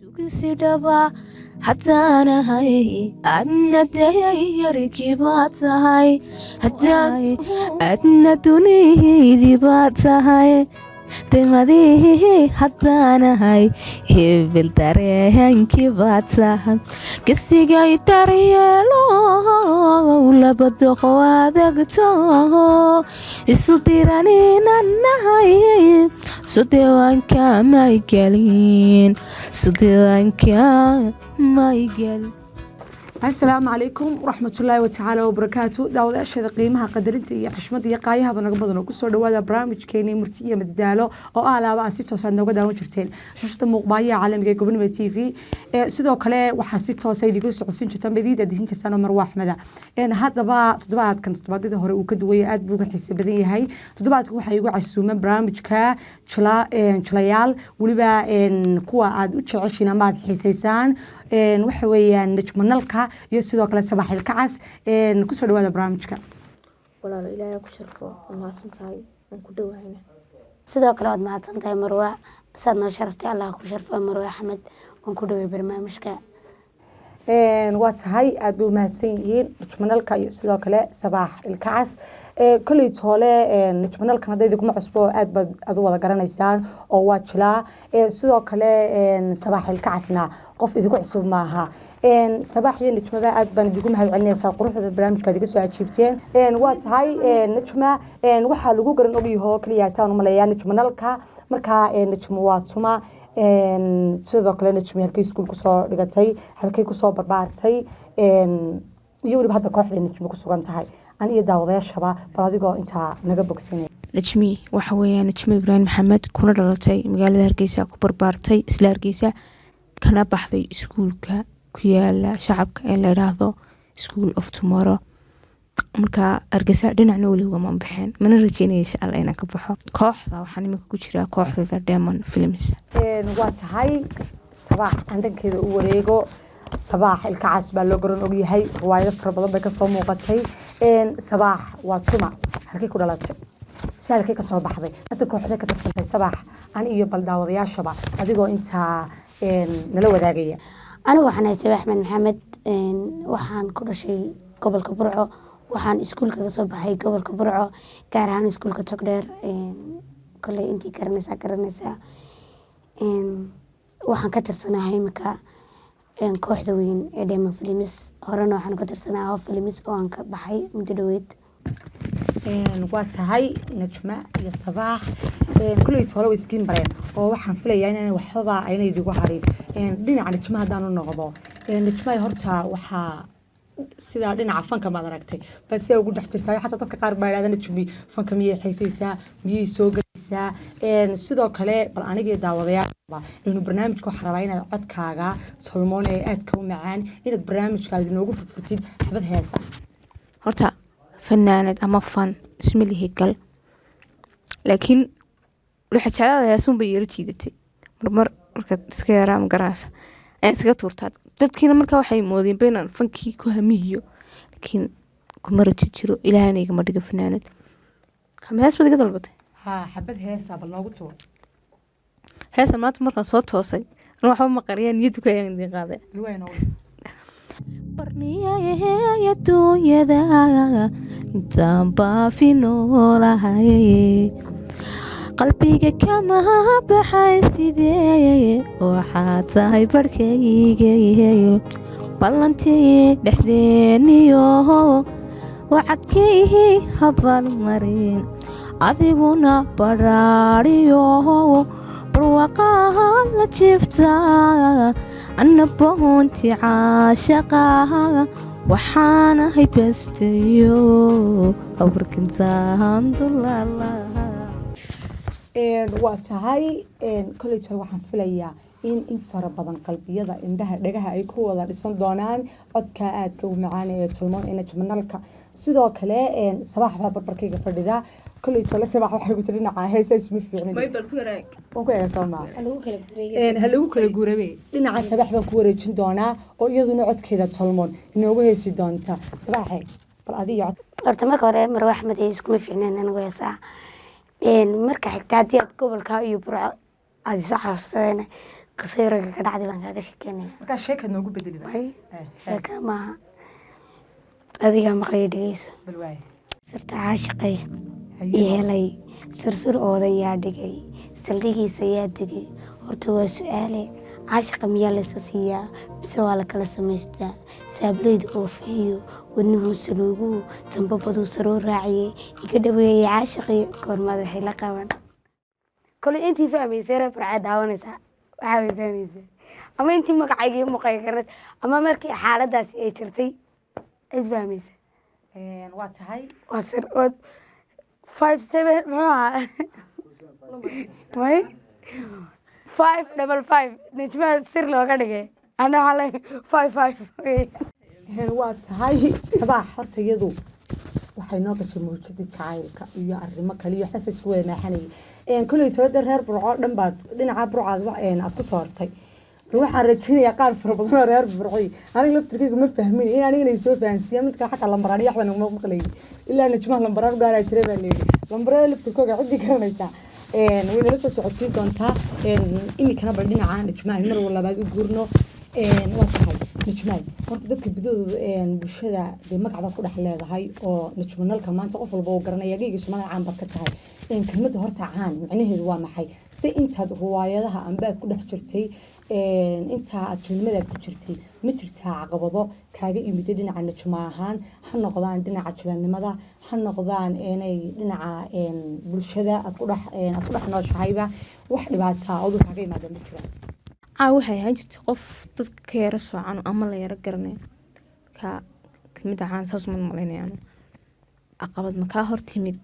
Sidaba hatana hai adna dayari kibata hai adna duni dibata hai temadi hatana hai hebel dareen kibata kisiga itariyelo labado adagto isudirani nanahay sudewanka maigelin السلام عليكم ورحمة الله تعالى وبركاته داود أشهد قيمها قدرتي يا حشمت يا قايها بنقبض نقصر دوادا برامج كيني مرتية متدالو أو أعلى بقى ستة سنة وقدا وجرتين شاشة مقباية عالم جاي قبل تي في سيدو كلا وحسيتها سيدي قص عسين جتان بديدة دهين جتان مروح مدا إن هذا بقى تدبعت كانت تدبعت ده هو وكدوية أد بوجا حس بدي هاي تدبعت هو حيجوا عالسومن برامج كا شليال ولبا إن كوا أد وتشعشنا ما حسيسان waxa weeyaan najmanalka iyo sidoo kale sabaxil kacas ku soo dhawaada barnaamijka walaal ilaahay ku sharfo maasan tahay aan ku dhawaayna sidoo kale waad maasan tahay marwa sadna sharftay Allah ku sharfo marwa Axmed aan ku dhawaay barnaamijka waa tahay aad u mahadsan yihiin najmanalka iyo sidoo kale sabaxil kacas kulli toole najmanalkan hadii kuma cusbo aad u wada garanaysaan oo waa jilaa sidoo kale sabaxil kacasna qof idigu cusub maaha sabax iyo najmada aad baan idigu mahadcelinaysaa quruxda barnaamijka idiga soo ajiibteen waa tahay najma waxa lagu garan ogyahay kaliya taan umaleeyaa najmanalka marka najmo waa tuma sidoo kale najmi halkay iskuul ku soo dhigatay halkay ku soo barbaartay iyo waliba hadda kooxda najmi ku sugan tahay aan iyo daawadayaashaba bal adigoo inta naga bogsanay najmi waxa weeyaan najmi Ibrahim Maxamed kuna dhalatay magaalada Hargeysa ku barbaartay isla Hargeysa kana baxday iskuulka ku yaala shacabka ee la yiraahdo School of Tomorrow marka Hargeysa dhinacna wali uga ma bixin mana rajaynayay insha Allah inaan ka baxo kooxda waxaan imika ku jiraa kooxda Diamond Films waa tahay sabax andankeeda u wareego sabax ilkaas baa loo garan og yahay riwaayado fara badan bay ka soo muuqatay sabax waa tuma halkay ku dhalatay halkay ka soo baxday hadda kooxda ka tirsanay sabax aan iyo baldaawadayaashaba adigoo inta nala wadaagaya anigu waxaan ahay Axmed Maxamed waxaan ku dhashay gobolka Burco waxaan iskuulka ka soo baxay gobolka Burco gaar ahaan iskuulka Togdheer kale intii garanaysa waxaan ka tirsanahay imika kooxda weyn ee Diamond Films horena waxaan ka tirsanahay Films oo aan ka baxay muddo dhaweed waa tahay najma iyo sabax kulli toolo iskiin bareen oo waxaan filayaa inaan waxba ayna idigu harin dhinaca najma hadaan u noqdo najma horta waxa sida dhinaca fanka ma aragtay bas ay ugu dhex jirtay xataa dadka qaar baa yiraahdaan najmi fanka miyay xiisaysaa miyay soo galaysaa sidoo kale bal aniga daawadayaasha inuu barnaamijku wax rabaa inaad codkaaga Solomon ee aad ka u macaan inaad barnaamijkaaga inoogu furfurtid xabad heesa horta fanaanad ama fan ismilihi gal laakiin waxa jecelahay sunba yar jiidatay marka iska yaraa magaraasa aan iska tuurtaa dadkiina marka waxay moodeen beenan fankii ku hamiyo laakiin kuma rajiro ilaahayna igama dhiga fanaanad xamaas badiga dalbatay xabad heesa bal noogu tuur heesa maanta markaan soo toosay waxba ma qariyaan niyadu ka yaan qaaday barniyaha dunyada intaan baafinolahay qalbiga kama baxay sidee waxaa tahay barkayga ballantii dhexdeeniyo wacadkii habal marin adiguna baraariyo barwaqaha la jiftaa annaboonti caashaqa waxaana haybastayo abarkintaan dulala waa tahay college waxaan filayaa in fara badan qalbiyada indhaha dhagaha ay ku wada dhisan doonaan codka aadka u macaan ee Solomon ee najmanalka sidoo kale sabaxda barbarkayga fadhida college la sabax waxay ku tirinaca heesa isma fiicnin baybal ku yaraag oo ku yeesoo ma halagu kala guurabe dhinaca sabax baan ku wareejin doonaa oo iyaduna codkeeda Solomon inoogu heesi doonta sabaxay bal adiga horta marka hore Marwa Axmed ay isku fiicneen anigu heesa marka xigta hadii aad gobolka iyo Burco aad soo xasuusteen qasayraga ka dhacday baan kaaga sheekeynaya markaa sheekad noogu bedeli way sheeka maaha adigaa maqlaya dhegeyso bal waay sirta caashiqay ii helay sursur oodan yaa dhigay saldhigiisa yaa digay horta waa su-aale caashiqa miyaa laysa siiyaa mise waa la kala samaystaa saablayda oofiyo wadnuhu saluuguhu sanbabaduu saroo raaciyey iga dhaweeyey caashiqii goormaad waxay la qaban koley intii fahmaysay reer farcaa daawanaysaa waxaa way fahmaysaa ama intii magacayga iyo muuqayga garanaysa ama markii xaaladaasi ay jirtay cid fahmaysa waa tahay waa sir ood 57 muxuu ahaa may 555 najmaa sir looga dhigay ana xalay 55 waa tahay sabaax horta iyadu waxay noo gashay mawjada jacaylka iyo arrimo kale iyo waxba isku wada maaxanayay koley tooda reer burco dhan baad dhinaca burcaad aad ku soortay waxaan rajaynayaa qaar fara badan oo reer burcoy aniga laftirkayga ma fahmin in anigana soo fahansiiya midka xataa lambaraan iyo waxba naguma maqlayay ilaa najmaha lambaraan gaaraa jiray baa leeyahay lambarada laftirkooga ciddii garanaysaa way nala soo socodsiin doontaa imikana bal dhinaca najmaha mar labaad u guurno waa tahay najmaay horta dadka bidooda bulshada dee magacbaad ku dhex leedahay oo najmanalka maanta qof walba uu garanaya geegiisu magac caan baad ka tahay kelmadda horta caan macnaheedu waa maxay si intaad riwaayadaha ambaad ku dhex jirtay intaa aad jilmadaad ku jirtay ma jirtaa caqabado kaaga imiday dhinaca najma ahaan ha noqdaan dhinaca jilanimada ha noqdaan inay dhinaca bulshada aad ku dhex nooshahayba wax dhibaataa odu kaaga imaada ma jiraan waxay ahaan jirtay qof dadka ka yara soocan ama la yaro garanayo ka kamid ahaan saas ma malaynayaan caqabad makaa hor timid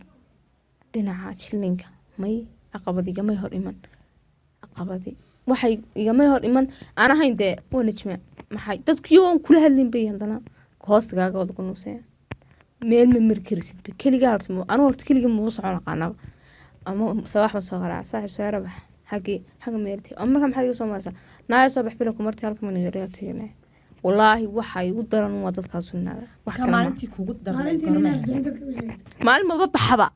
dhinaca jilinka may caqabad igamay hor iman caqabadi waxay igamay hor iman aan ahayn dee waa najma maxay dadku iyagoon kula hadlin bay haddana hoostagaaga wada kunuusaya meel ma mari karisidba keligaa horta anuu horta keliga maba socon aqaanaba ama sabaax ma soo qaraa saaxiib soo yarabax xagga meelti ama markaa maxaad iga soo maraysaa naaya soo bax bila kumarti halka mana yareeya tigane wallaahi waxay u daran waa dadkaas sunnaada wax kale maalintii kugu darnay gormay maalin maba baxaba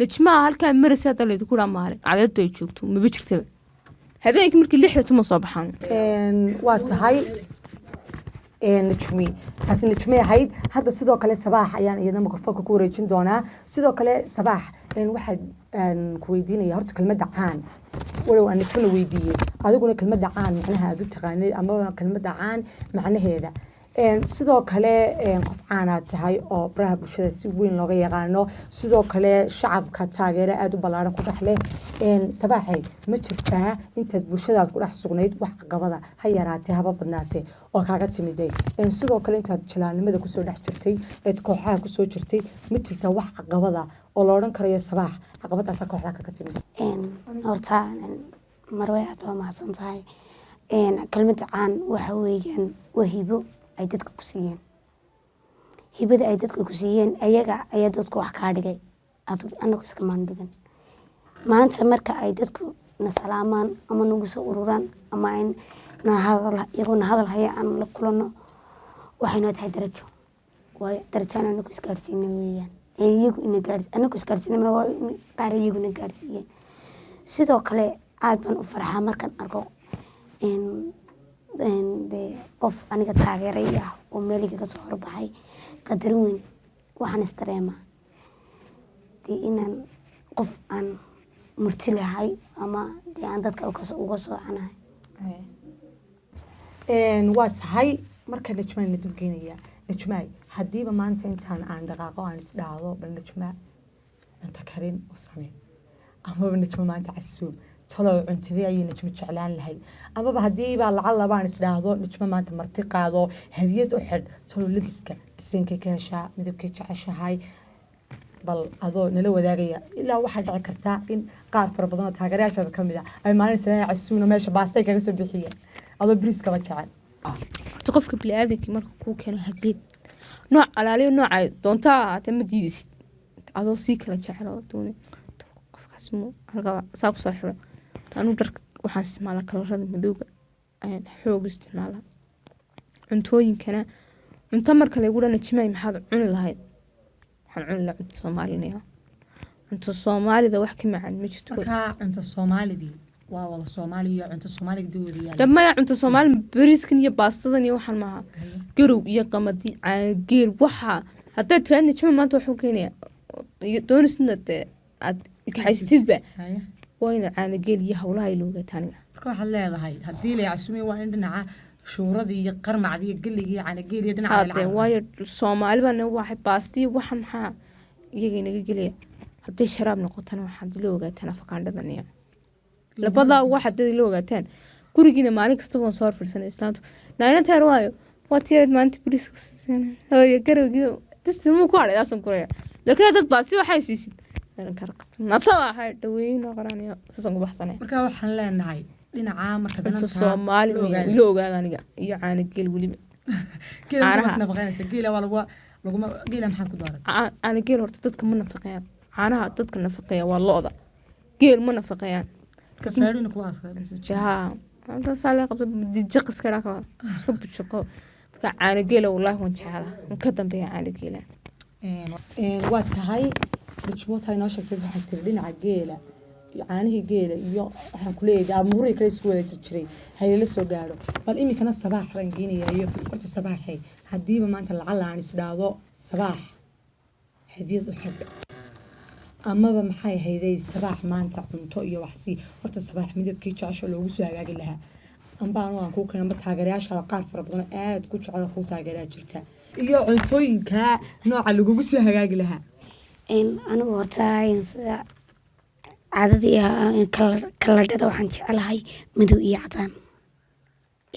najmaa halkaa maraysa hadda laydu ku dhaa maalin cadeedu ay joogto maba jirtaba habeenkii markii 6 tuma soo baxaan waa tahay najmi taasi najmi ahayd hadda sidoo kale sabaax ayaan iyada mikrofoonka ku wareejin doonaa sidoo kale sabaax waxaad ku weydiinaya horta kelmadda caan walow aan najmana weydiiyey adiguna kelmadda caan macnaha aad u taqaanid amaba kelmadda caan macnaheeda sidoo kale qof caanaad tahay oo baraha bulshada si weyn looga yaqaano sidoo kale shacabka taageero aad u ballaaran ku dhex leh sabaaxay ma jirtaa intaad bulshadaad ku dhex sugnayd wax caqabada ha yaraatee haba badnaatee oo kaaga timiday sidoo kale intaad jalaanimada kusoo dhex jirtay eed kooxaha kusoo jirtay ma jirtaa wax caqabada oo la odhan karayo sabaax caqabadaasa kooxdaa kaga timid horta marway aad baa mahadsan tahay kelmadda caan waxa weeyaan waa hibo ay dadka ku siiyeen hibada ay dadka ku siiyeen ayaga ayaa dadku wax kaa dhigay anagu iskamaan dhigan maanta marka ay dadku na salaamaan ama nagu soo ururaan ama iyaguna hadal haya aan la kulano waxay noo tahay darajo waayo darajaan anagu isgaarsiina weeyaan iyagu anagu isgaarsiina qaar iyaguna gaarsiiyeen sidoo kale aad baan u farxaa markaan arko qof aniga taageeray ah oo meeliga ka soo horbaxay qadarin weyn waxaan isdareemaa dee inaan qof aan murti lahay ama dee aan dadka uga soocanahay waa tahay marka najmaa na dulgeynaya najmaay haddiiba maanta intaan aan dhaqaaqo aan isdhaahdo bal najmaa cunto karin u samee amaba najma maanta casuum talow cuntadii ayay najmo jeclaan lahayd amaba haddii baa lacag labaan isdhaahdo najmo maanta marti qaado hadiyad u xidh talow labiska dhisankay ka heshaa midabkay jeceshahay bal adoo nala wadaagaya ilaa waxaa dhici kartaa in qaar fara badan oo taageerayaashaada ka mid ah ay maalin sanaa casuuna meesha baastay kaga soo bixiyeen adoo biriiskaba jecel horta qofka biniaadamkii marka kuu keena hadiyad nooc alaaliyo nooca doontaa ahaatee ma diidisid adoo sii kala jecel oo doonay qofkaas halkaa saa kusoo xiro anuu dharka waxaan isticmaalaa kalarada madowga ayaan xoog isticmaalaa cuntooyinkana cunto marka lagu dhana jimaay maxaad cuni lahayd waxaan cuni lahaa cunto soomaalinaya cunto soomaalida wax ka macaan ma jirto markaa cunto soomaalidii waa wada Soomaaliya cunto Soomaaliga doodaya dhammaan cunto Soomaali bariiskan iyo baastadan iyo waxan maaha garow iyo qamadi geel waxa hadda trend jima maanta wuxuu keenaya doonisna aad kaxaystidba waa in aan geel iyo hawlaha ay looga taaniga marka waxa leedahay hadii la yacsuumay waa in dhinaca shuurada iyo qarmacda iyo geliga iyo caana geel iyo dhinaca la waayo Soomaali baan waxay baasti waxan maxaa iyaga inaga geliya hadii sharaab noqotana waxa loo ogaataan afkaandhadan iyo labada waxa dad loo ogaataan gurigiina maalin kasta waan soo fiirsanay islaantu naayna taar waayo waa tiyaad maanta bariiska hooyo garowgiyo dismu ku haray asan kureeya dadka dad baasti waxay siisid nasawa hay dhaweyn qaranayo sasan ku baxsanay marka waxaan leenahay dhinaca marka dadka Soomaali loo ogaado aniga iyo caana geel waliba geela nafaqeynaysa geela waa laguma geela maxaad ku dooratay caana geel horta dadka ma nafaqeeyaan caanaha dadka nafaqeeya waa looda geel ma nafaqeeyaan ka faarina ku afka أنت صالح قبل تجقس كذا سكب الشقة عن جيله والله ونشعله نكتم بها عن جيله وقت هاي بتشوت هاي ناشك تبي تردين على جيله يعني هي جيله يو إحنا كلية جاب مري كلية سكولة تشري هاي لسه قالوا بل إمي كان الصباح رنجيني يو قلت الصباح هاي هديبه ما أنت العلا عن سداضو صباح هديت الحب أما بمحي هيدي الصباح ما أنت عنتو يا وحسي قلت الصباح ميدب كي تعيش ولا وسوا جاي لها أم بانو أنكو كنا بتهاجرياش على قارف ربنا كوتش على خو تهاجريا جرتا يا عنتوين كا نوع اللي وسوا جاي لها إن أنا ورتاين عددي كلا ده وحن على هاي مدو يعطان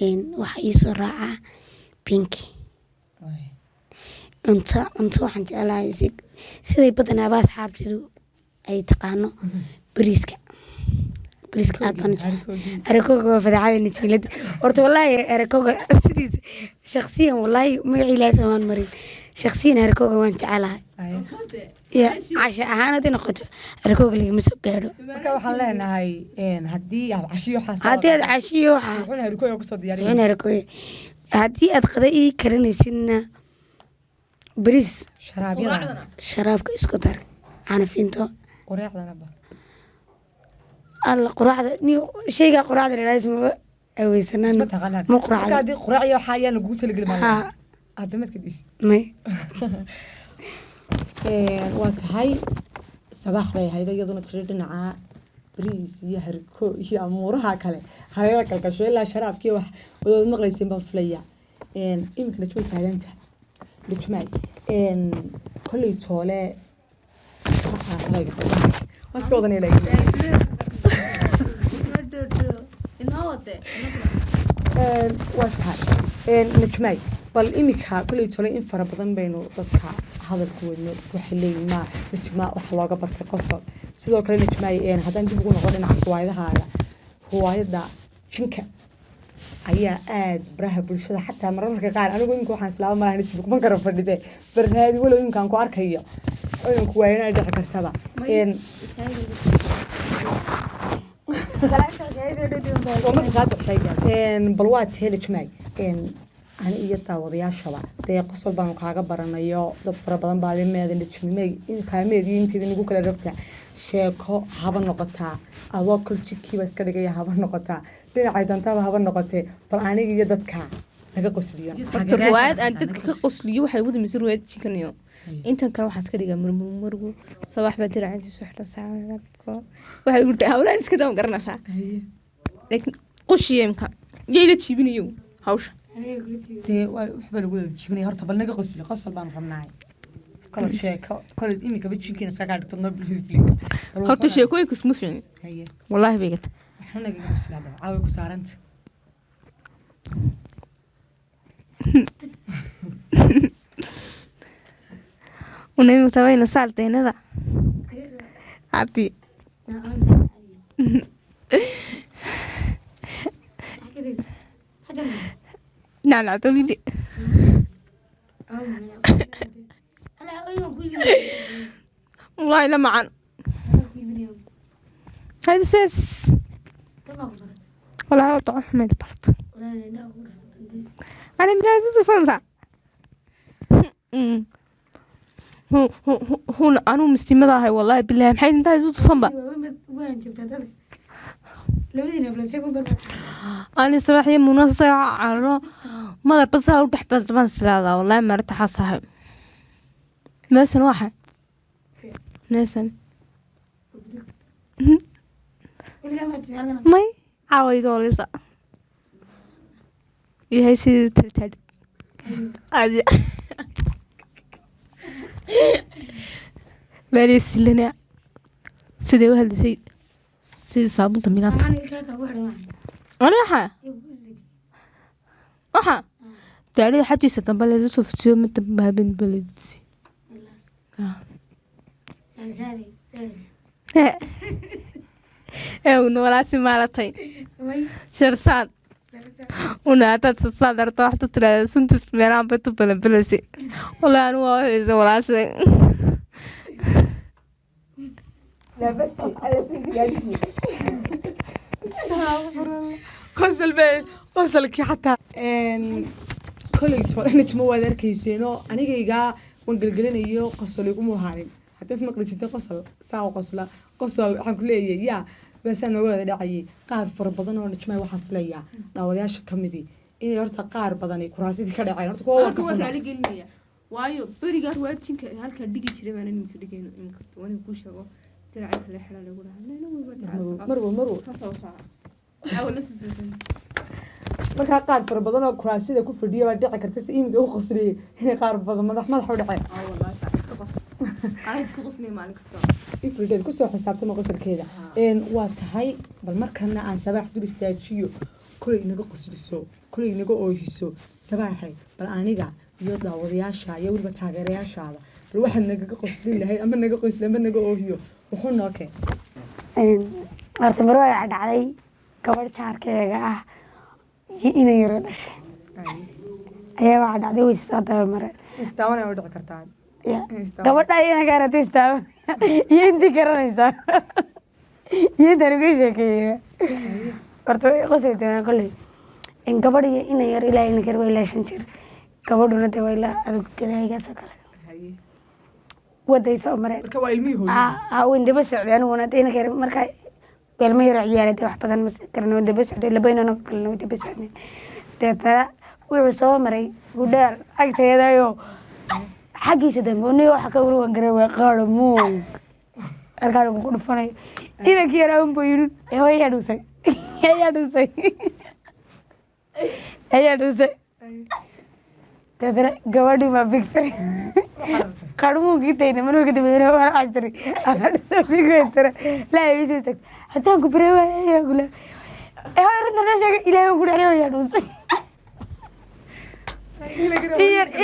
إن وحيسو راعة بينكي أنت وحن على هاي سيدي بدنا باس حابتدو أي تقانو بريسكا أدفن أركوغا فدعاء نتميلد ورت والله أركوغا سيدي شخصيا والله مقعي لا سمان مريض شخصيا أركوغا وانت على يا عشاء أنا دي نقطة أركوغا اللي مسوق قادو marka waxaan leenahay hadii aad cashiyo xasan hadii aad cashiyo suxuna harkooyo ku soo diyaariyay suxuna harkooyo hadii aad qada karinaysidna بريس شرابك اسكو دار انا فينتو قراعدنا با الله قراعده نيو شيغا قراعده لازم اويسنان مو قراعده هذه قراعيه وحايا لو قلت لك ما هذا ما تكديس مي واتهاي صباح باي هيدا يدنا تريدنا بريس يا هركو يا امورها كله هاي كلكشو لا شرابكي wax wada maqlaysin baan filaya imika la joogay taageenta لجماعي كل توله بس كودني لك واسهل لجماعي بل إمك كل توله إن فربضن بينه ضدك هذا الكون وحلي ما لجماع وحلاقة برتقصة سيدو كل لجماعي هذا نجيب يقول نقولنا عن قواعد هذا هو هذا شنك ayaa aad baraha bulshada xataa mararka qaar anigu imka waxaan islaama maahan jibku ma karo fadhide barnaadi walow imkaan ku arkayo oo ku waayna dhici kartaba bal waad heli jimay ani iyo daawadayaashaba dee qosol baan kaaga baranayo dad fara badan baa meedan jimay in kaameedii intii nagu kala rabta sheeko haba noqotaa adoo kulchikiiba iska dhigaya haba noqotaa dhinaca dantaaba haba noqotee bal aniga iyo dadka naga qosliyo horta ruwaayad aan dadka ka qosliyo waxay ugu dambeysay ruwaayad jikaniyo intan kale waxaa iska dhigaa murmurgu sabax baa diracantiisa waxla saacadko waxay ugu tahay hawlaan iska daba garanaysaa laakiin qoshiyemka yayla jiibinayo hawsha dee waxba lagu jiibinaya horta bal naga qosli qosol baan rabnaay kala sheeko kala imika bajinkiina iska gaadhto noo bilhid filinka horta sheekooyinka isma fiicin wallahi beegata waxna naga qosli hada caawi ku saaranta ونعم تبين سالتين هذا عبدي نعم عطولي دي والله لا معن هذا ساس والله طعم حميد برد أنا مجازة فرنسا هو أنا مستمرة هاي والله بالله محيط أنت هاي فنبا labadiina flashay ku barbar أنا صباح يوم منصة عرّو ما بس هاو تحبس ما سلاذا والله ما ارتاح صاحب مثلا واحد مثلا weligaa ma timaadana ماي عاوي دوليسا يهي سيدي تلتاد عادي بالي سلنا سيدي وهل سيدي صابون تمينات waxaan ilkaa kaagu xidhan أنا waxa waxa taariikh xatiisa dambe la soo fudsiyo mid baabin balidsi una walaasi maalatay sharsaan una hadaad sasadarto waxtu tiraada suntus meelaan bay tu balanbalasi walaa anu waa waxaysa walaasi qosolkii xataa koleyto najma waad arkayseeno anigaygaa waan gelgelinayo qosol iguma ahaanin haddaad maqli jirta qosol saa qosla qosol waxaan ku leeyahay yaa baasaa nooga wada dhacayay qaar fara badan oo najmaa waxaan filayaa daawadayaasha ka midii inay horta qaar badani kuraasidii ka dhaceen horta kuwa kuwa raali gelinaya waayo berigaas waajinka halkaa dhigi jiray baan iminka dhigayno iminka waniga kuu sheego diracay kale xidha lagu dhahaa marwo kasoo saara awala sisan markaa qaar fara badan oo kuraasida ku fadhiya baa dhici karta si iminka u qosliyay inay qaar badan madax u dhaceen ifrideed kusoo xisaabtama qosolkeeda waa tahay bal markana aan sabaax dul istaajiyo kolay inaga qosliso kolay inaga oohiso sabaaxay bal aniga iyo daawadayaasha iyo weliba taageerayaashaada bal waxaad nagaga qoslin lahayd ama naga qosli ama naga oohiyo wuxuu noo keen horta mar waa dhacday gabadh jaarkeega ah iyo inay yaro dhashay ayaa waxaa dhacday way soo dabamare istaawan ay u dhici kartaa gabadha iyana gaarata istaawan iyo intii garanaysaa iyo intaan uga sheekeeya horta way qosli doonaa kolley gabadh iyo inay yar ilaa inanka yar waa ilaa 5 jir gabadhuna dee waa ilaa adag gadaahigaasoo kale waday soo mareen marka waa ilmihii hooyadii waan daba socday aniguna dee inanka yar markaa ilmo yar ciyaaray wax badan ma karno daba socday labaynana kalena daba socday deetana wuxuu soo maray gudheer agteedayo xaggiisa dambe aniga waxa ka warwan garay waa qaado mooy halkaan ku dhufanayo inankii yar aan boyin ayaa dhusay deetana gabadhii ma victory qarmuunkii tayna manuu kadambeeyay waa casri bigaytara laa isu tag hataan ku bareewaya gula runta na sheegay ilaahay ku dhacay ayaa dhusay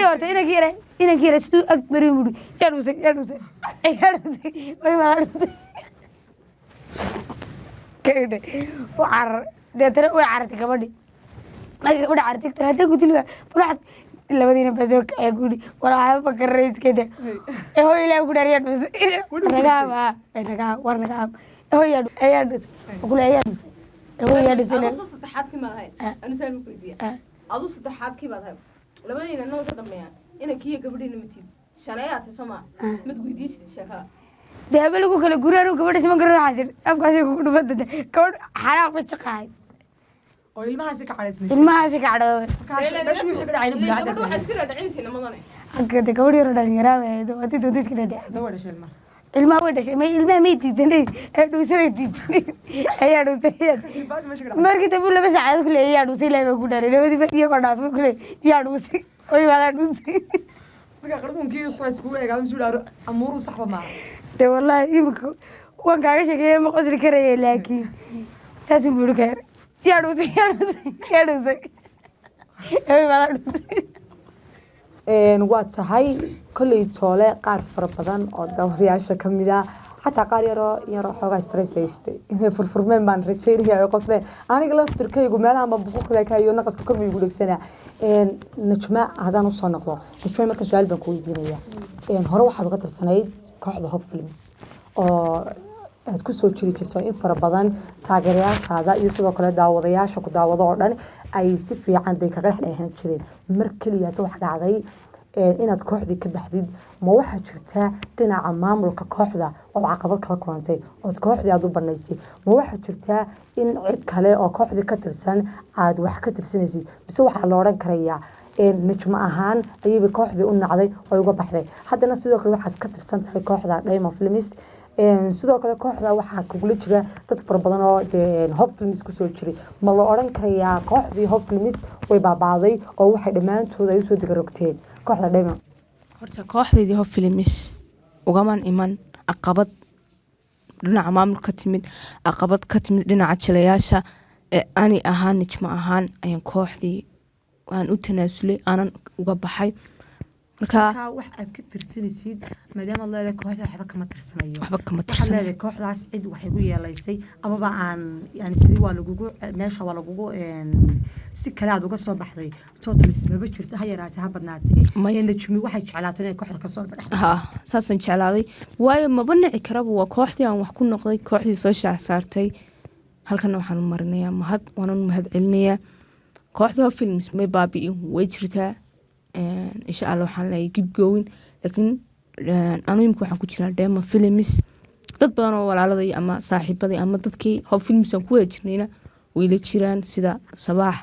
horta inankii yara siduu ag marin buri yaa dhusay way wada dhusay kaydhe deetana way carartay gabadhii markii gabadha carartay haddii ku dili waa labadiina basoo kacay guri walaa bakarayskeda hooy ilaahay ku dhariya dhus nagaa hooy ayaa dhus kule ayaa dhus hooy ayaa dhus adu saddexaadkii ma ahayd anu saan ku weydiiya adu saddexaadkii baad ahayd labadiina noo ka dhameeyaan inankii gabadhiina matid shanayaad soo ma mid weydiisid sheekada daabe lagu kala guraan gabadha siman garan waxaan jir afkaasi ku dhufada gabadh xanaaq ba jaqaay oo ilmahaasi ka cadhaysnay ka cadhooday agada gabadh yaro dhalinyaraa waaydo hadii doonta iska dhadhac ilmaha way dhashay ilmaha may diidanay dhuusaday diidanay ayaa dhuusay markii dambe laba saacadood kule ayaa dhuusay ilaahay baa ku dhaaray labadiiba iyagoo dhaafay kule yaa dhuusay way wadaa dhuusay markaa qarbuunkii waxaa iskugu eegaa masuul amuuru saxba maaha dee wallaahi imika waan kaaga sheekeeya ma qosli karaya laakiin saasin buu ka yaray yaa dhuusay way wadaa dhuusay waa tahay kolley toole qaar fara badan oo daawadayaasha ka mid ah xataa qaar yaroo xoogaa stress haystay inay furfurmeen baan rajeynaya ay qosleen aniga laftirkaygu meelaha ma buquqda ka iyo naqaska kor igu dhegsanaa najma hadaan usoo noqdo najma marka su-aal baan ku weydiinaya hore waxaad uga tirsanayd kooxda Hope Films oo aad ku soo jiri jirto in fara badan taageerayaashaada iyo sidoo kale daawadayaasha ku daawado oo dhan ay si fiican day kaga dhexdhexan jireen mar kaliya wax dhacday inaad kooxdii ka baxdid ma waxaa jirtaa dhinaca maamulka kooxda oo caqabad kala kulantay ood kooxdii aad u banaysay ma waxaa jirtaa in cid kale oo kooxdii ka tirsan aad wax ka tirsanaysid mise waxaa la odhan karayaa najmo ahaan ayayba kooxdii u nacday oo uga baxday haddana sidoo kale waxaad ka tirsan tahay kooxda Diamond Films sidoo kale kooxda waxaa kugula jira dad fara badan oo Hope Films kusoo jiray ma la odhan karayaa kooxdii Hope Films way baabaaday oo waxay dhammaantood ay usoo digarogteen kooxda Diamond horta kooxdeedii Hope Films ugaman iman caqabad dhinaca maamulka ka timid caqabad ka timid dhinaca jilayaasha ani ahaan najmo ahaan ayaan kooxdii waan u tanaasulay aanan uga baxay marka wax aad ka tirsanaysid maadaama leedahay kooxda waxba kama tirsanayo waxba kama waxaad tirsanayo leedahay kooxdaas cid waxay gu yeelaysay amaba aan yani sidii waa lagugu meesha waa lagugu si kale aad uga soo baxday totalis maba jirto ha yaraatee ha badnaatee najmi waxay jeclaatay inay kooxda kasoo baxdo ha saasan jeclaaday waayo maba nici karaba waa kooxdii aan wax ku noqday kooxdii soo saartay halkan waxaan u marinayaa mahad waanan mahad celinayaa kooxda Hope Films may baabi'in way jirtaa insha Allah waxaan leeyahay keep going laakiin anu imka waxaan ku jiraa Diamond Films dad badan oo walaaladii ama saaxiibadii ama dadkii Hope Films aan ku wada jirnayna way la jiraan sida Sabaax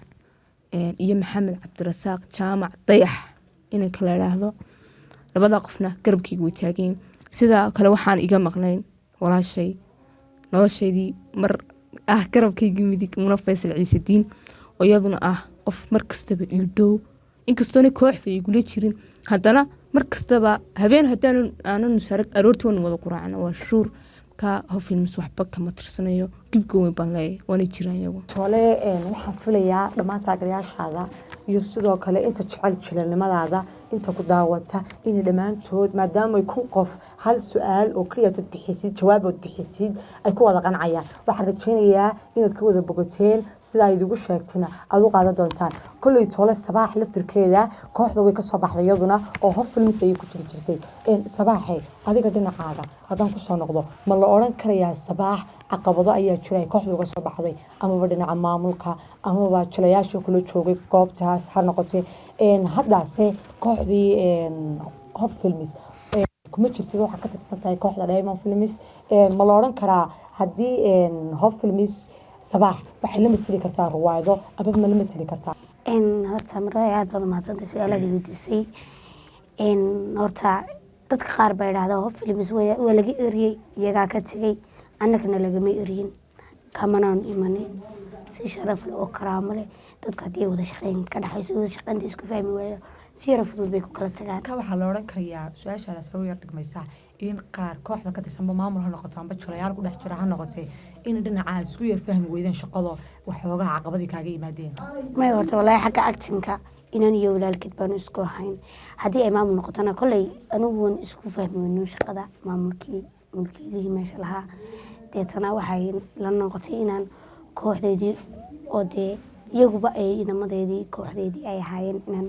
iyo Maxamed Cabdirasaaq Jaamac Dayax inay kala yiraahdo labada qofna garabkayga way taageen sida kale waxaan iga maqnayn walaashay noloshaydii mar garabkayga midig Muna Faysal Ciise Diin oo iyaduna qof markastaba ii dhow inkastoona kooxda ay gula jirin haddana markastaba habeen haddaanan sarag aroortoona wada quraacna waa shuur ka Hope Films waxba kama tirsanayo gibgowen baan leeyahay waana jiraan iyagu tole waxaan filayaa dhammaan taageerayaashaada iyo sidoo kale inta jecel jilalnimadaada inta ku daawata in dhammaantood maadaama kun qof hal su'aal oo kaliya tad bixisid jawaabood bixisid ay ku wada qancayaan waxaan rajaynayaa inaad ka wada bogateen sida ay idigu sheegtayna aad u qaadan doontaan kulay tole Sabaax laftirkeeda kooxda way ka soo baxday iyaduna oo Hope Films ay ku jirtay Sabaaxay adiga dhinacaaga haddaan ku soo noqdo ma la odhan karayaa Sabaax caqabado ayaa jiray kooxda uga soo baxday amaba dhinaca maamulka amaba jilayaasha kula joogay goobtaas ha noqotay haddaase kooxdii Hope Films kuma jirtid waxa ka tirsan tahay kooxda Diamond Films ma la odhan karaa haddii Hope Films Sabaax waxay la masili kartaa ruwaayado ama ma la masili kartaa horta maray aad baad mahadsantahay su'aalaha weydiisay horta dadka qaar baa yiraahdaa Hope Films waa laga eriyay iyaga ka tagay annagana lagama eriyin kamanaan imanin si sharaf leh oo karaamo leh dadka hadii wada shaqeyn ka dhaxayso wada shaqeynta isku fahmi waayo si yar fudud bay ku kala tagaan ka waxa la oran karayaa su'aashaas oo yar dhigmaysa in qaar kooxda ka tirsan maamul ha noqoto amba jilayaal ku dhex jira ha noqotay in dhinaca isku yar fahmi weydaan shaqada waxoogaa caqabadii kaaga yimaadeen may horta wallahi xagga actingka inaan iyo walaalkid baan isku ahayn hadii ay maamul noqotana kulay anigu waan isku fahmi weyno shaqada maamulkii meesha lahaa deetana waxay la noqotay inaan kooxdeedii oo dee iyaguba ay inamadeedii kooxdeedii ay ahaayeen inaan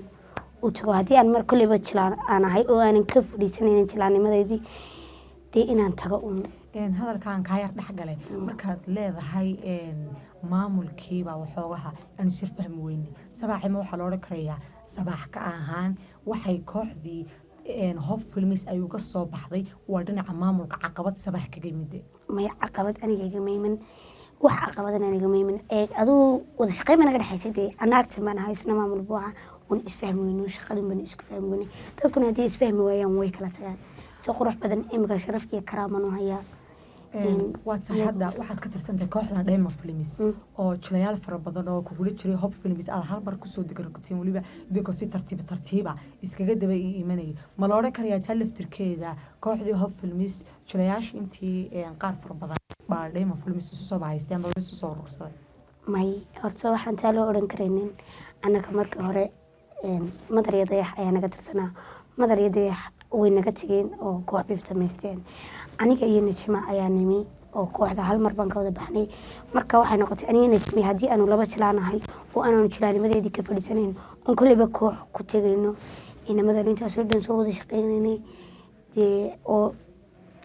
u tago haddii aan mar kolleyba jilaan aan ahay oo aanan ka fadhiisanaynin jilaanimadeedii dee inaan tago hadalkaan kaa yar dhex galay markaad leedahay maamulkiiba waxoogaha aanu sir fahmi weyne Sabaaxima waxaa la odhan karayaa Sabaax ka ahaan waxay kooxdii Hope Films ay uga soo baxday waa dhinaca maamulka caqabad Sabaax kaga yimid may caqabad aniga iga mayman wax caqabad aniga mayman aduu wada shaqeyn naga dhaxaysay anaagti baan haysna maamul buuxa wan isfahmi weyno shaqadin baan isku fahmi weyno dadkuna hadii isfahmi waayaan way kala tagaan soo qurux badan imika sharaf iyo karaamo noo hayaa hadda waxaad ka tirsantahay kooxda Diamond Films oo jilayaal fara badan oo kugula jiray Hope Films aad hal mar kusoo digarogteen waliba idinko si tartiiba iskaga daba iimanay ma la odhan karayaa taa laftirkeeda kooxdii Hope Films jilayaasha intii qaar fara badan baa Diamond Films isu soo bahaysteen ama isu soo urursaday may horta waxaan taa loo odhan karaynin annaka marka hore Madar iyo Dayax ayaa naga tirsanaa Madar iyo Dayax way naga tageen oo koox bay samaysteen aniga iyo Najma ayaa nimi oo kooxda hal mar baan ka wada baxnay marka waxay noqotay aniga Najma hadii aanu laba jilaanahay oo aanu jilaanimadeedii ka fadhiisanayn on kulliba koox ku tagayno inamada intaas oo dhan soo wada shaqeynay oo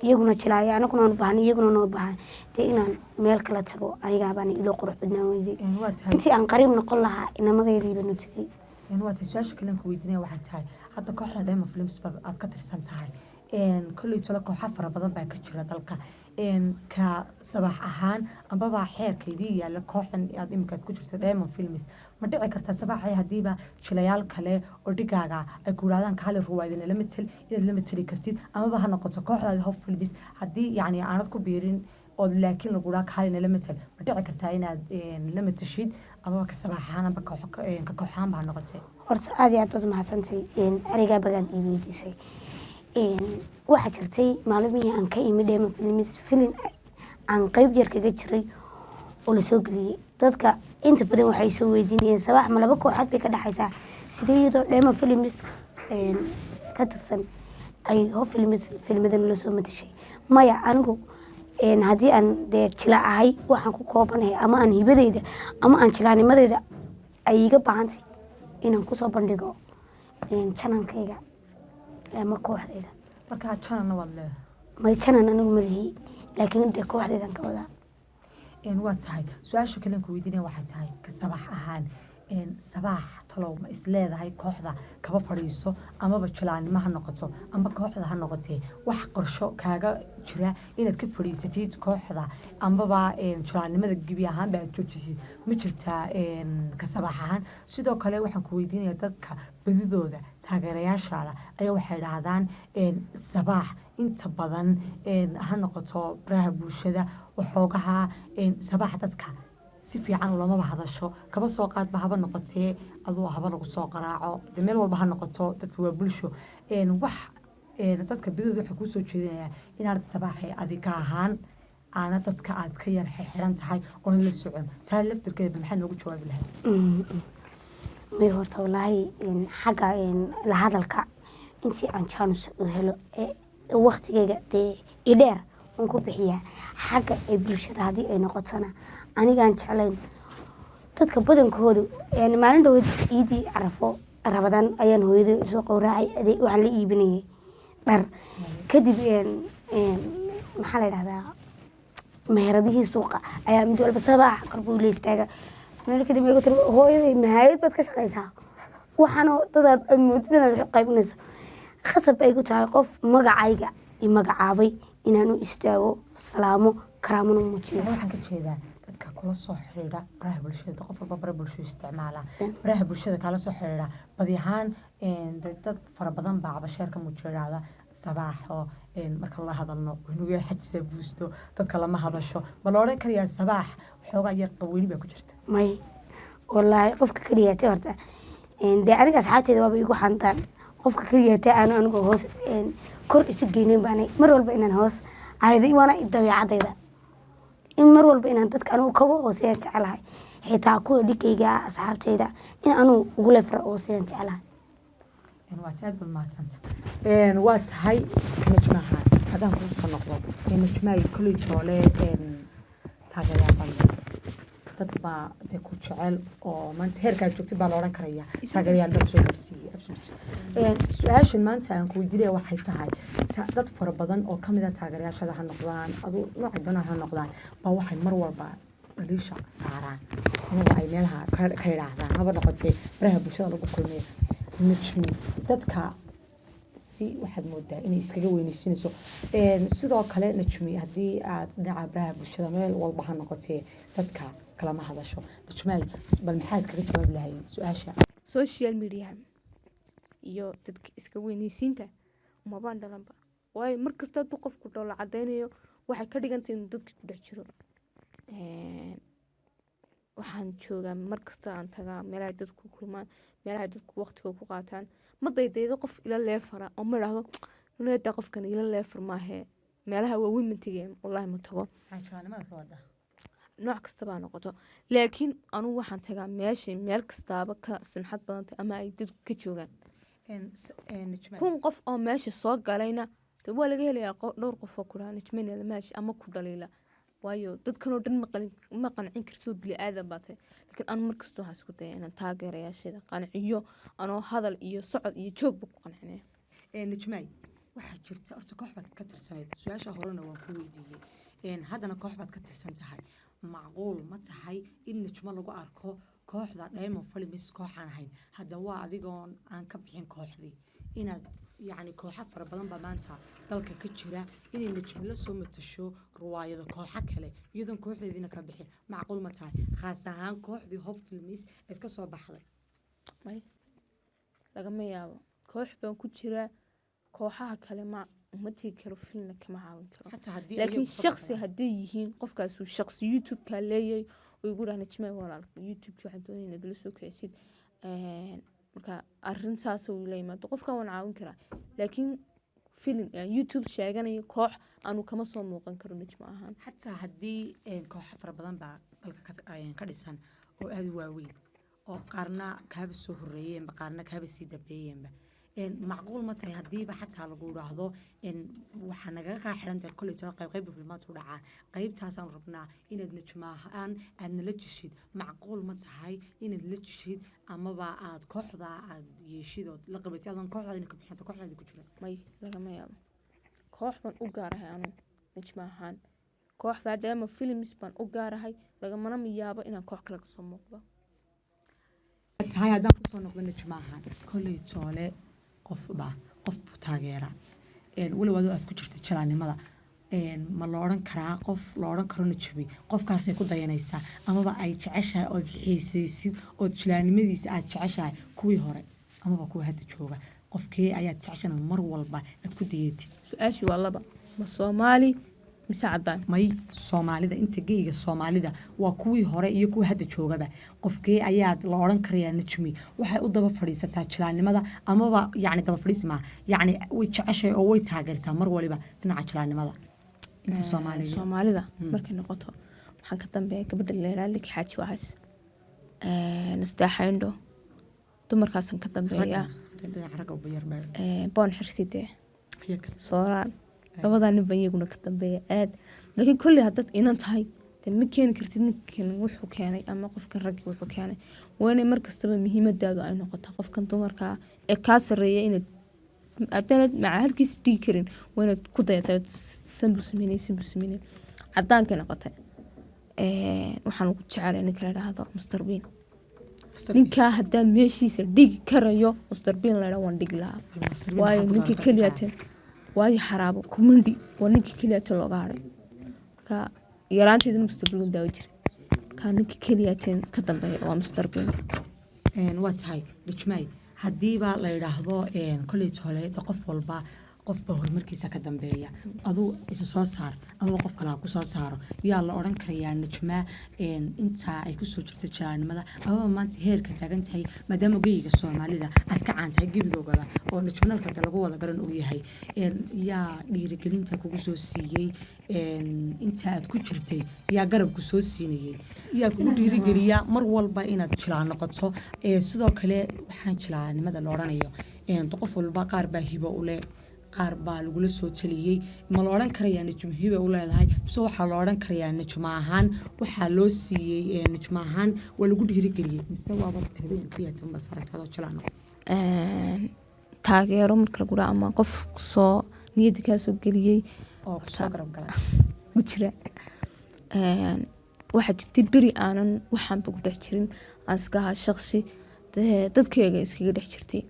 iyaguna jilaaya anaguna aan baahan iyaguna noo baahan inaan meel kala tago aniga baan ilo qurux badnaan weyday intii aan qariib noqon lahaa inamadeedii baan u tagay waa tahay su'aasha kale ku weydiinaya waxay tahay hadda kooxda Diamond Films aad ka tirsan tahay kolley tolo kooxa fara badan baa ka jira dalka ka sabax ahaan ambaba xeerkeedii yaalla kooxdan aad imikaad ku jirta Diamond Films ma dhici karta sabaxay hadiiba jilayaal kale oo dhigaaga ay ku yiraahdaan kaali ruwaayadin la matal inaad la matali kartid amaba ha noqoto kooxdaada Hope Films haddii yacni aanad ku biirin oo laakiin lagu dhaha kaali la matal ma dhici kartaa inaad la matashid amaba ka sabax ahaan amba ka kooxaan baa noqotay horta aad iyo aad baad mahadsantahay arigaa bagaad ii weydiisay waxaa jirtay maalmihii aan ka imid Diamond Films filin aan qayb yar kaga jiray oo la soo geliyay dadka inta badan waxay soo weydiinayeen sabax ma laba kooxood bay ka dhaxaysaa sidee iyadoo Diamond Films ka tirsan ay Hope Films filmadan la soo matashay maya anigu haddii aan dee jila ahay waxaan ku koobanahay ama aan hibadeyda ama aan jilaanimadeyda ay iga baahantay inaan kusoo bandhigo channelkayga ama kooxdeyda marka channelna waad leedahay may channel anigu madahi laakiin dee kooxdeydan ka wadaa waa tahay su-aasha kale ku weydiinaya waxay tahay ka sabax ahaan sabax talow ma is leedahay kooxda kaba fadhiiso amaba jilaanimo ha noqoto amba kooxda ha noqotee wax qorsho kaaga jira inaad ka fadhiisatid kooxda ambaba jilaanimada gebi ahaanba aad joojisid ma jirtaa ka sabax ahaan sidoo kale waxaan ku weydiinaya dadka badidooda taageerayaashaada ayaa waxay dhahdaan sabax inta badan ha noqoto baraha bulshada waxoogaha sabax dadka si fiican lamaba hadasho kaba soo qaadba haba noqotee aduu haba lagu soo qaraaco de meel walba ha noqoto dadka waa bulsho wax dadka bidooda waxay kuu soo jeedinayaa inaad sabaxay adiga ahaan aana dadka aad ka yar xirxiran tahay oona la socon taa laftirkeeda maxaad noogu jawaabi lahayd may horta wallaahi xagga la hadalka intii aan chance u helo waqtigeyga dee idheer aan ku bixiyaa xagga ee bulshada haddii ay noqotona anigaan jeclayn dadka badankoodu maalin dhawood iidii carafo rabadaan ayaan hooyada soo qowraacay waxaan la iibinayay dhar kadib maxaa la yidhahdaa meheradihii suuqa ayaa mid walba sabaax karbuu la istaaga meel kadib igu tiri hooyaday mahayad baad ka shaqaysaa waxaanoo dadaad aad moodid inaad wax qaybinayso khasab ay ku tahay qof magacayga i magacaabay inaan u istaago salaamo karaamana muujiyo waxaan ka jeedaa dadka kula soo xiriira baraha bulshada qof walba bara bulsho isticmaala baraha bulshada kala soo xiriira badi ahaan dad fara badan baa cabasheerka muujirada sabaaxo marka la hadalno wanuga xajisa buusto dadka lama hadasho ma la odhan karayaa sabaax waxoogaa yar qaweeli baa ku jirta may wallaahi qofka keliyaatay horta dee aniga asxaabteeda waaba igu xantaan qofka keliyaatay aanu anigu hoos kor isu geynayn baanay mar walba inaan hoos ahayday waana dabeecadayda in mar walba inaan dadka anigu kaba hooseeyaan jecelahay xitaa kuwa dhigayga asxaabteyda in anuu ugu lefra hooseeyaan jecelahay waa aad baad mahadsanta waa tahay najmaha haddaan kuusoo noqdo najmahay kolley joole taageerayaal dad baa dee ku jecel oo maanta heerkaad joogtid baa la odhan karaya taageerayaal baa kusoo gaarsiiyey su-aashan maanta aan ku weydiinaya waxay tahay dad fara badan oo kamid ah taageerayaashada ha noqdaan aduu noocay doonaan ha noqdaan baa waxay mar walba dhaliisha saaraan amaba ay meelaha ka yidhaahdaan haba noqotee baraha bulshada lagu kulmay najmi dadka si waxaad moodaa inay iskaga weyneysinayso sidoo kale najmi haddii aad dhinaca baraha bulshada meel walba ha noqotee dadka kalama hadasho najmaay bal maxaad kaga jawaabi lahayd su-aasha social media iyo dadka iska weyneysiinta umabaan dhalanba waayo markasta hadduu qofku dhoola cadeynayo waxay ka dhigantay inuu dadkii ku dhex jiro waxaan joogaa markasta aan tagaa meelahay dadku kulmaan meelahay dadku waqtiga ku qaataan ma daydaydo qof ila leefara oo ma idhaahdo nuneedaa qofkan ila leefar maahee meelaha waaweyn ma tegeen wallaahi ma tago nooc kastabaa noqoto laakiin anugu waxaan tagaa meeshay meel kastaaba ka simxad badantay ama ay dadku ka joogaan kun qof oo meesha soo galayna de waa laga helayaa dhowr qof oo ku dhaha najmeyna meesha ama ku dhaliila waayo dadkanoo dhan ma qancin kartoo bili aadan baa tahay laakiin anu markasta waxaa isku daya inaan taageerayaasheeda qanciyo anoo hadal iyo socod iyo joogba ku qancinaya najmaay waxaa jirta horta koox baad ka tirsanayd su-aasha horena waan ku weydiiyey haddana koox baad ka tirsan tahay macquul ma tahay in najmo lagu arko kooxda Diamond Films kooxaan ahayn hadda waa adigoon aan ka bixin kooxdii inaad yacni kooxo fara badan baa maanta dalka ka jira inay najmi la soo matasho ruwaayada kooxo kale iyadoon kooxdeediina ka bixin macquul ma tahay khaas ahaan kooxdii hob filmis eed ka soo baxday may lagama yaabo koox baan ku jiraa kooxaha kale ma tegi karo filmna kama caawin karo xataa haddii laakiin shaksi hadday yihiin qofkaasuu shaksi youtube-kaa leeyahay oo igu dhaha najmay walaalka youtube-ki waxaan doonaya inaad la soo kicisid marka arrintaas uu la yimaado qofkan waan caawin karaa laakiin film youtube sheeganaya koox aanu kama soo muuqan karo najmo ahaan xataa haddii kooxo fara badan baa dalka ka dhisan oo aada u waaweyn oo qaarna kaaba soo horeeyeenba qaarna kaaba sii dambeeyeenba macquul ma tahay haddiiba xataa lagu idhaahdo waxaa nagaga kaa xirantahay koleyta qayb filmaadku dhacaa qaybtaasaan rabnaa inaad najmaahaan aad nala jishid macquul ma tahay inaad la jishid amaba aad kooxda aad yeeshid ood la qabatid adan kooxdaadina ka bixinta kooxdaadi ku jira may lagama yaabo koox baan u gaarahay anu najmo ahaan kooxdaa dheema films baan u gaarahay lagamana yaabo inaan koox kale kasoo muuqdo tahay haddaan kusoo noqdo najmo ahaan koley toole qof taageera walow adoo aad ku jirta jalaannimada ma la odhan karaa qof la odhan karo najmi qofkaasay ku dayanaysaa amaba ay jeceshahay ood xiisaysid ood jalaannimadiisa aad jeceshahay kuwii hore amaba kuwa hadda jooga qofkee ayaad jeceshana mar walba aad ku dayatid su-aashii waa laba ma soomaali mise cadaan may soomaalida inta geyga soomaalida waa kuwii hore iyo kuwa hadda joogaba qofkee ayaad la odhan karayaa najmi waxay u daba fadhiisataa jalaannimada amaba yacni daba fadhiisi maaha yacni way jeceshahay oo way taageertaa mar waliba dhinaca jalaannimada inta soomaalida markay noqoto waxaan ka dambeeya gabadha leeraa liki xaaji wacays nasdaaxayndho dumarkaasaan ka dambeeyaa boon xirsidee sooraan labadaa nin baan iyaguna ka dambeeya aad laakiin kolley haddaad inan tahay dee ma keeni kartid ninkan wuxuu keenay ama qofkan raggii wuxuu keenay waa inay mar kastaba muhiimadaadu ay noqota qofkan dumarkaa ee kaa sarreeya inaad haddaanad maca halkiisa dhigi karin waa inaad ku dayatay sambur sameynay cadaankay noqotay waxaan ugu jecelay ninka la idhaahdo Mr Bean ninkaa haddaan meeshiisa dhigi karayo Mr Bean la idhaa waan dhigi lahaa waayo ninkii keliyaatan waayo xaraabo kumandi waa ninkii keliyaatan looga hadhay marka yaraanteedina Mr Bean daawo jiray kaa ninkii keliyaatan ka dambeeya waa Mr Bean waa tahay dhijmay haddiiba la idhaahdo koley toole qof walba qofba horumarkiisa ka dambeeya aduu isa soo saar ama qof kale ha ku soo saaro yaa la odhan karayaa najmaa intaa ay kusoo jirta jalaannimada amaba maanta heerka taagan tahay maadaama geyga soomaalida aad ka caan tahay gebigoogaba oo najmanalka lagu wada garan og yahay yaa dhiirigelinta kugu soo siiyey inta aad ku jirtay yaa garabku soo siinayay yaa kugu dhiirigeliyaa mar walba inaad jilaa noqoto sidoo kale waxaan jilaanimada la odhanayo qof walba qaar baa hibo u leh qaar baa lagula soo taliyey ma la odhan karayaa najmo hibe u leedahay mise waxaa la odhan karayaa najmo ahaan waxaa loo siiyey najmo ahaan waa lagu dhiirigeliyey mise waaba taageero marka lagu dhaha ama qof soo niyadda kaa soo geliyey oo kusoo garab gala ma jira waxaa jirtay beri aanan waxaanba ku dhex jirin aan iska ahaa shaksi dadkeyga iskaga dhex jirtay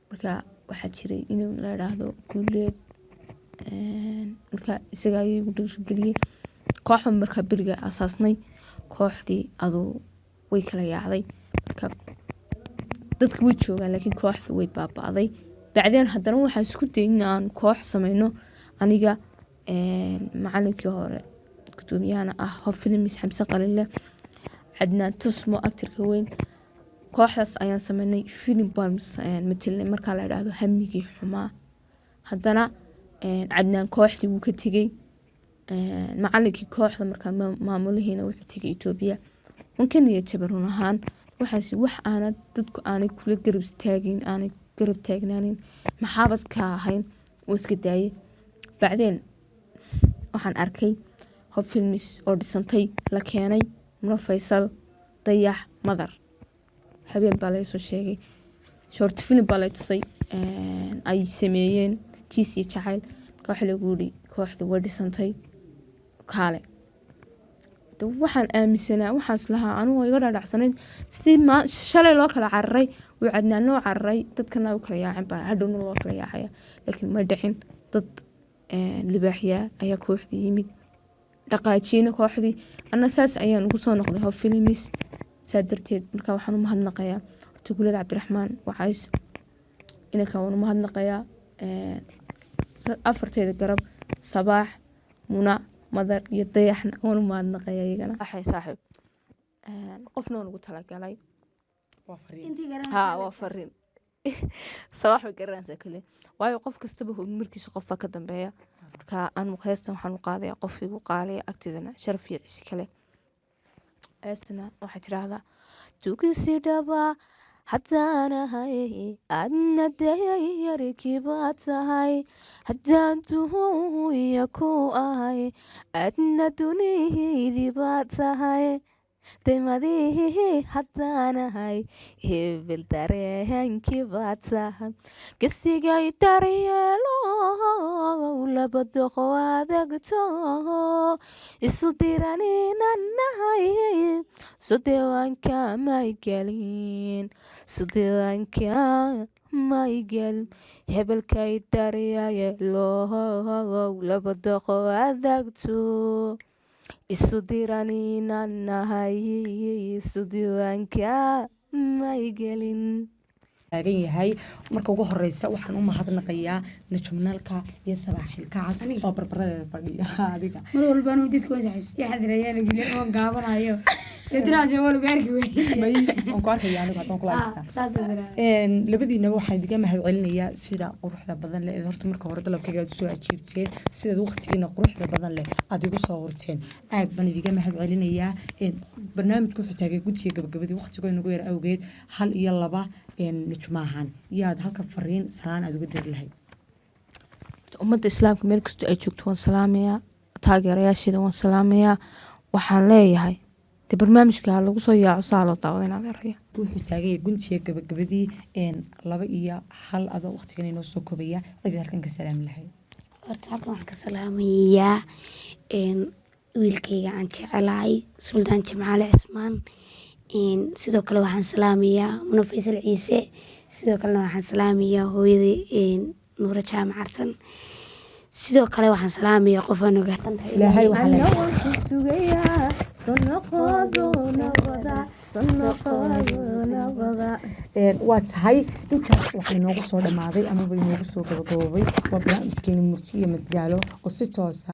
marka waxaa jiray inuu la idhaahdo guuleed marka isaga ayay igu dhiirigeliyey kooxba markaa beriga asaasnay kooxdii aduu way kala yaacday marka dadka way joogaan laakiin kooxda way baaba'day bacdeen haddana waxaan isku dayay in aan koox sameyno aniga macalinkii hore gudoomiyahana ah hob filmis xamse qalile cadnaan tusmo actarka weyn kooxdaas ayaan sameynay filim baan matelnay markaa la idhaahdo hamigii xumaa haddana cadnaan kooxdii wuu ka tegey macalinkii kooxda markaa maamulahiina wuxuu tegay Itoobiya wanka niyad jabay run ahaan waxaasi wax aanad dadku aanay kula garab istaagin aanay garab taagnaanin maxaabad ka ahayn oo iska daayay bacdeen waxaan arkay hob filmis oo dhisantay la keenay Muna Faysal Dayax Madar habeen baa laga soo sheegay short film baa la tusay ay sameeyeen jiis iyo jacayl marka waxa lagu yiri kooxdu way dhisantay kaale waxaan aaminsanaa waxaas lahaa anugu iga dhaadhacsanayd sidii shalay loo kala cararay wuu Cadnaan noo cararay dadkana u kala yaacin baa hadhowna loo kala yaacaya laakiin ma dhicin dad libaaxyaa ayaa kooxdii yimid dhaqaajiina kooxdii anna saas ayaan ugu soo noqday Hob Films saa darteed markaa waxaan u mahadnaqayaa Tukulada Cabdiraxmaan Wacays inaka waan u mahadnaqayaa afarteeda garab Sabaax Muna Madar iyo Dayaxna waan u mahadnaqayaa iyagana waxay saaxiib qofna waan ugu talagalay waa fariin Sabaax way garanaysaa kale waayo qof kastaba markiisa qofka ka dambeeya marka anu heestan waxaan u qaadayaa qof igu qaaliya agteedana sharaf iyo cisi kale heestana waxay tiraahdaa tugisi dhaba haddaan ahay adna dayarkii baad tahay haddaan duhuya ku ahay adna duniydii baad tahay demadii haddaan ahay hebel dareenkii baad tahay gesigay daryeelo laba doqo adagto isu diraninanahay sudewaanka may gelin sudewaanka may gelin hebelkay daryeelo laba doqo adagto isu diraninanahay sudewaanka may gelin taagan yahay marka ugu horeysa waxaan u mahadnaqayaa Najmanalka iyo Sabaax Ilkacaas oo barbaradeeda fadhiya adiga mar walba anu dadku wasaxay xadirayaan gilin oo gaabanayo dadinaas wal gaarki may on ku arkaya aniga hadaan kula haystaa labadiina waxaan idiga mahadcelinayaa sida quruxda badan leh horta marka hore dalabkayga aad soo ajiibteen sida waqtigiina quruxda badan leh aad igu soo horteen aad baan idiga mahadcelinayaa barnaamijku wuxuu taagay guddiga gabagabadii waqtigood nagu yar awgeed hal iyo laba nijmaahan yaad halka fariin salaan aad uga dir lahayd ummadda islaamka meel kasta ay joogto waan salaamayaa taageerayaasheeda waan salaamayaa waxaan leeyahay de barnaamijka lagu soo yaaco saa loo daawada inaad araya wuxuu taagay guntiga gabagabadii laba iyo hal adoo waqtigan inoo soo kobaya cid halkan ka salaami lahayd horta halkan waxaan ka salaamayaa wiilkayga aan jecelahay Suldaan Jimcaale Cismaan sidoo kale waxaan salaamayaa Muna Faysal Ciise sidoo kale waxaan salaamayaa hooyadii Nuura Jaamac Arsan sidoo kale waxaan salaamayaa qof aan ogaa ilaahay waxaan sugayaa sanaqada waa tahay intaas waxay noogu soo dhamaaday ama bay noogu soo gabagaboobay waa barnaamijkeena murti iyo madadaalo oo si toosa